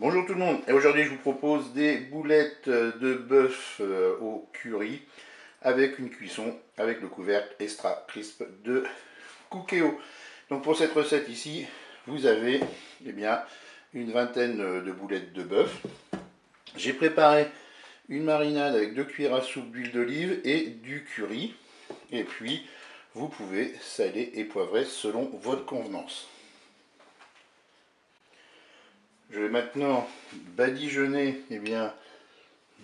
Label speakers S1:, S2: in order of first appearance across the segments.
S1: Bonjour tout le monde, et aujourd'hui je vous propose des boulettes de bœuf au curry avec une cuisson avec le couvercle extra crisp de Cookéo. Donc pour cette recette ici, vous avez une vingtaine de boulettes de bœuf. J'ai préparé une marinade avec 2 cuillères à soupe d'huile d'olive et du curry. Et puis vous pouvez saler et poivrer selon votre convenance. Je vais maintenant badigeonner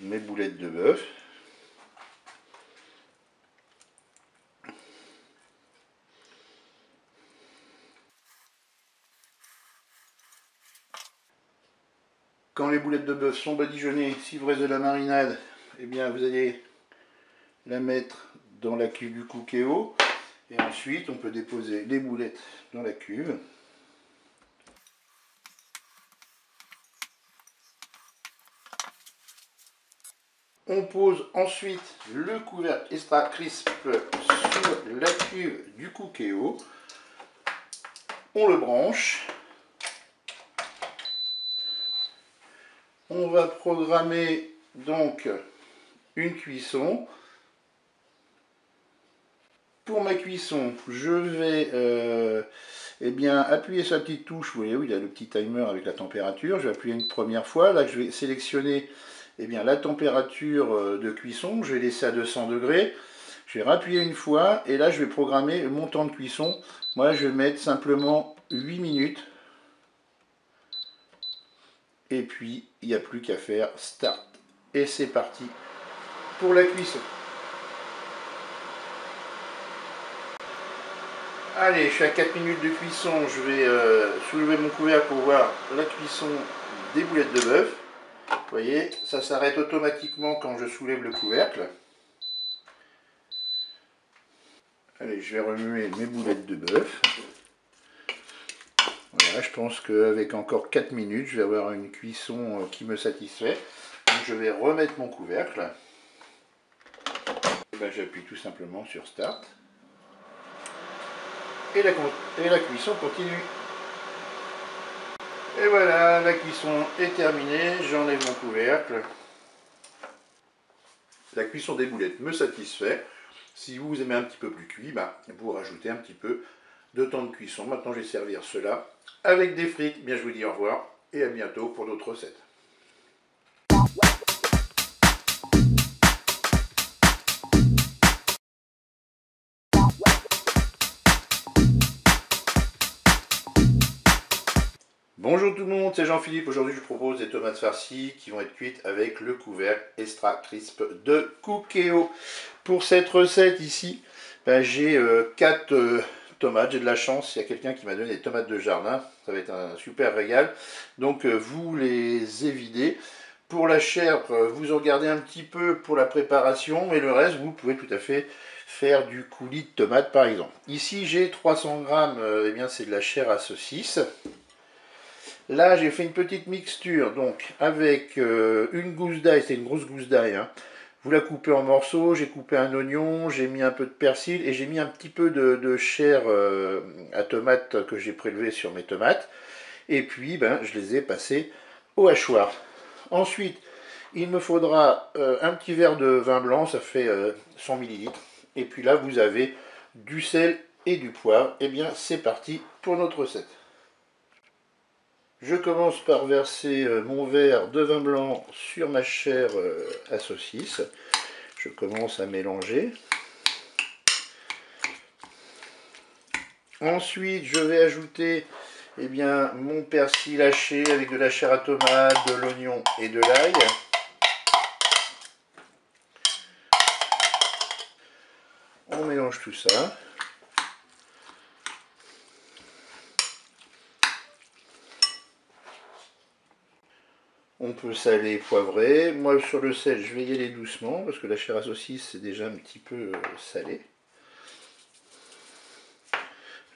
S1: mes boulettes de bœuf. Quand les boulettes de bœuf sont badigeonnées, si vous reste de la marinade, vous allez la mettre dans la cuve du Cookéo. Et ensuite, on peut déposer les boulettes dans la cuve. On pose ensuite le couvercle extra crisp sur la cuve du Cookéo. On le branche. On va programmer donc une cuisson. Pour ma cuisson, je vais appuyer sur la petite touche. Vous voyez où il y a le petit timer avec la température. Je vais appuyer une première fois. Là, je vais sélectionner la température de cuisson. Je vais laisser à 200 degrés. Je vais rappuyer une fois et là, je vais programmer mon temps de cuisson. Moi, je vais mettre simplement 8 minutes. Et puis, il n'y a plus qu'à faire start. Et c'est parti pour la cuisson. Allez, je suis à 4 minutes de cuisson, je vais soulever mon couvercle pour voir la cuisson des boulettes de bœuf. Vous voyez, ça s'arrête automatiquement quand je soulève le couvercle. Allez, je vais remuer mes boulettes de bœuf. Voilà, je pense qu'avec encore 4 minutes, je vais avoir une cuisson qui me satisfait. Donc je vais remettre mon couvercle. J'appuie tout simplement sur Start. Et la cuisson continue. Et voilà, la cuisson est terminée, j'enlève mon couvercle. La cuisson des boulettes me satisfait. Si vous aimez un petit peu plus cuit, vous rajoutez un petit peu de temps de cuisson. Maintenant, je vais servir cela avec des frites. Bien, je vous dis au revoir et à bientôt pour d'autres recettes. Bonjour tout le monde, c'est Jean-Philippe. Aujourd'hui, je vous propose des tomates farcies qui vont être cuites avec le couvercle extra crisp de Cookéo. Pour cette recette ici, j'ai 4 tomates. J'ai de la chance, il y a quelqu'un qui m'a donné des tomates de jardin. Ça va être un super régal. Donc, vous les évidez. Pour la chair, vous en gardez un petit peu pour la préparation, mais le reste, vous pouvez tout à fait faire du coulis de tomate par exemple. Ici, j'ai 300 grammes, c'est de la chair à saucisse. Là, j'ai fait une petite mixture donc avec une gousse d'ail, c'est une grosse gousse d'ail. Hein. Vous la coupez en morceaux, j'ai coupé un oignon, j'ai mis un peu de persil et j'ai mis un petit peu de chair à tomate que j'ai prélevé sur mes tomates. Et puis, je les ai passées au hachoir. Ensuite, il me faudra un petit verre de vin blanc, ça fait 100 ml. Et puis là, vous avez du sel et du poivre. Et bien, c'est parti pour notre recette. Je commence par verser mon verre de vin blanc sur ma chair à saucisse. Je commence à mélanger. Ensuite, je vais ajouter mon persil haché avec de la chair à tomate, de l'oignon et de l'ail. On mélange tout ça. On peut saler et poivrer. Moi, sur le sel, je vais y aller doucement parce que la chair à saucisse, c'est déjà un petit peu salé.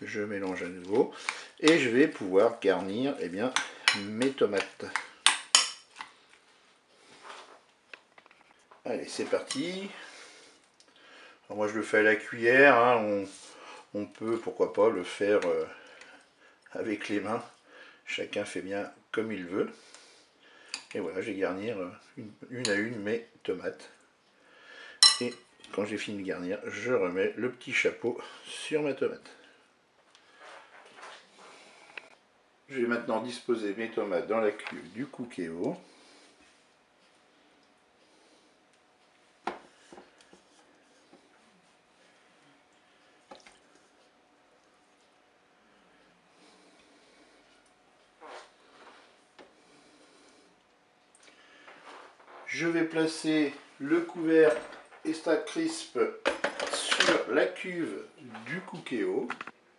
S1: Je mélange à nouveau. Et je vais pouvoir garnir mes tomates. Allez, c'est parti. Alors moi, je le fais à la cuillère. Hein. On peut, pourquoi pas, le faire avec les mains. Chacun fait bien comme il veut. Et voilà, je vais garnir une à une mes tomates. Et quand j'ai fini de garnir, je remets le petit chapeau sur ma tomate. Je vais maintenant disposer mes tomates dans la cuve du Cookéo. Je vais placer le couvercle Extra Crisp sur la cuve du Cookéo.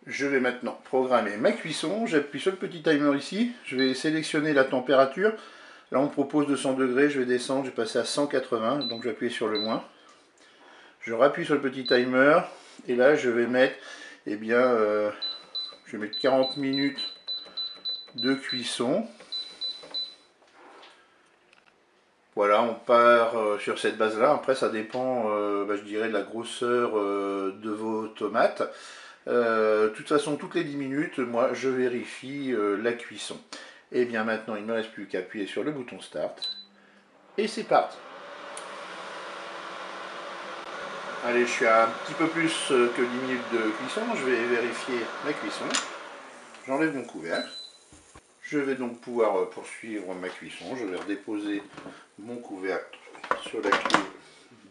S1: Je vais maintenant programmer ma cuisson. J'appuie sur le petit timer ici. Je vais sélectionner la température. Là on me propose 200 degrés, je vais descendre, je vais passer à 180, donc je vais appuyer sur le moins. Je rappuie sur le petit timer et là je vais mettre, je vais mettre 40 minutes de cuisson. Voilà, on part sur cette base-là. Après, ça dépend, je dirais, de la grosseur de vos tomates. De toute façon, toutes les 10 minutes, moi, je vérifie la cuisson. Et bien maintenant, il ne me reste plus qu'à appuyer sur le bouton Start. Et c'est parti. Allez, je suis à un petit peu plus que 10 minutes de cuisson. Je vais vérifier la cuisson. J'enlève mon couvercle. Je vais donc pouvoir poursuivre ma cuisson. Je vais redéposer mon couvercle sur la cuve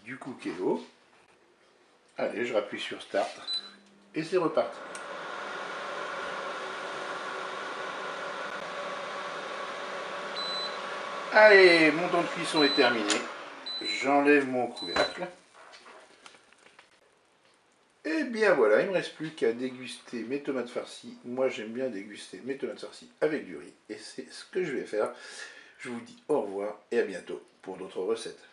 S1: du Cookéo. Allez, je rappuie sur Start et c'est reparti. Allez, mon temps de cuisson est terminé. J'enlève mon couvercle. Et bien voilà, il ne me reste plus qu'à déguster mes tomates farcies. Moi j'aime bien déguster mes tomates farcies avec du riz. Et c'est ce que je vais faire. Je vous dis au revoir et à bientôt pour d'autres recettes.